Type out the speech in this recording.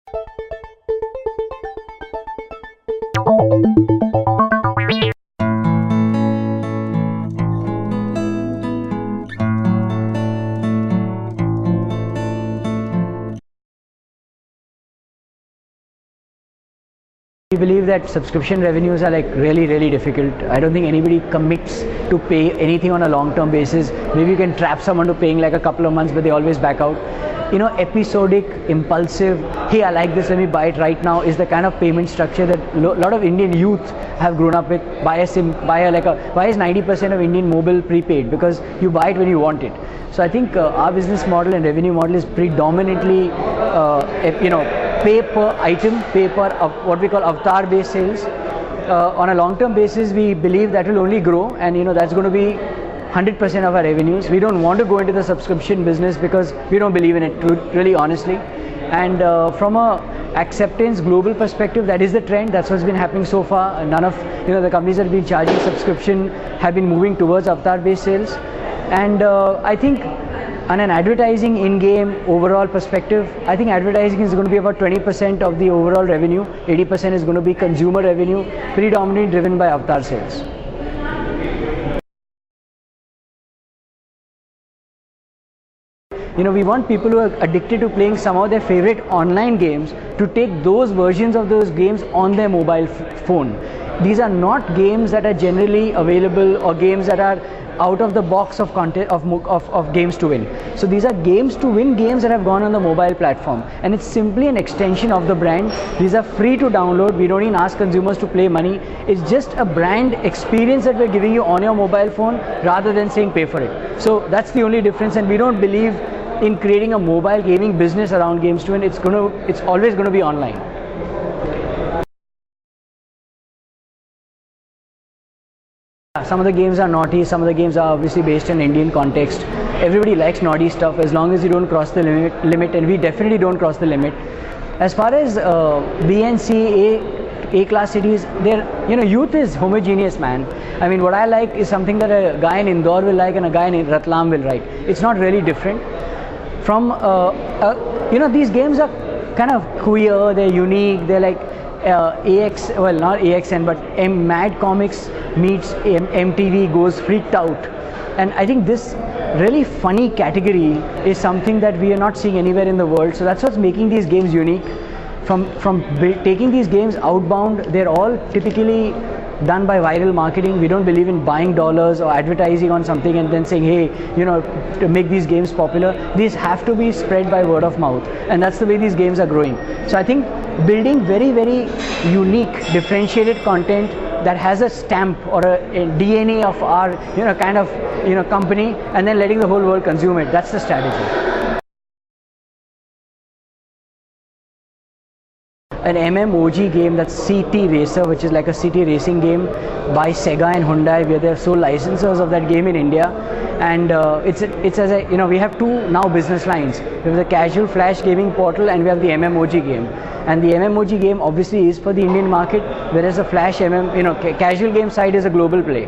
We believe that subscription revenues are like really difficult. I don't think anybody commits to pay anything on a long-term basis. Maybe you can trap someone to paying like a couple of months, but they always back out. You know, episodic, impulsive, hey, I like this, let me buy it right now, is the kind of payment structure that a lot of Indian youth have grown up with. Why is 90% of Indian mobile prepaid? Because you buy it when you want it. So I think our business model and revenue model is predominantly, pay per item, pay per what we call avatar-based sales. On a long-term basis, we believe that will only grow, and that's going to be 100% of our revenues. We don't want to go into the subscription business because we don't believe in it, really honestly. And from a acceptance global perspective, that is the trend. That's what's been happening so far. None of the companies that have been charging subscription have been moving towards avatar-based sales. And I think on an advertising in-game overall perspective, I think advertising is going to be about 20% of the overall revenue. 80% is going to be consumer revenue, predominantly driven by avatar sales. We want people who are addicted to playing some of their favorite online games to take those versions of those games on their mobile phone. These are not games that are generally available or games that are out of the box of content of games to win. So these are games to win games that have gone on the mobile platform, and it's simply an extension of the brand. These are free to download. We don't even ask consumers to pay money. It's just a brand experience that we're giving you on your mobile phone rather than saying pay for it. So that's the only difference, and we don't believe in creating a mobile gaming business around games to win. It's always going to be online. Some of the games are naughty, some of the games are obviously based in Indian context. Everybody likes naughty stuff as long as you don't cross the limit, and we definitely don't cross the limit. As far as B and C, A-class cities, youth is homogeneous, man. I mean, what I like is something that a guy in Indore will like and a guy in Ratlam will like. It's not really different. From, these games are kind of queer, they're unique, they're like not AXN, but Mad Comics meets MTV goes freaked out. And I think this really funny category is something that we are not seeing anywhere in the world. So that's what's making these games unique. From taking these games outbound, they're all typically done by viral marketing. We don't believe in buying dollars or advertising on something and then saying, hey, to make these games popular. These have to be spread by word of mouth, and that's the way these games are growing. So I think building very unique, differentiated content that has a stamp or a DNA of our company, and then letting the whole world consume it. That's the strategy. An MMOG game, that's CT Racer, which is like a city racing game by Sega and Hyundai. We are the sole licensors of that game in India, and we have two now business lines. We have the casual flash gaming portal, and we have the MMOG game. And the MMOG game obviously is for the Indian market, whereas the flash casual game side is a global play.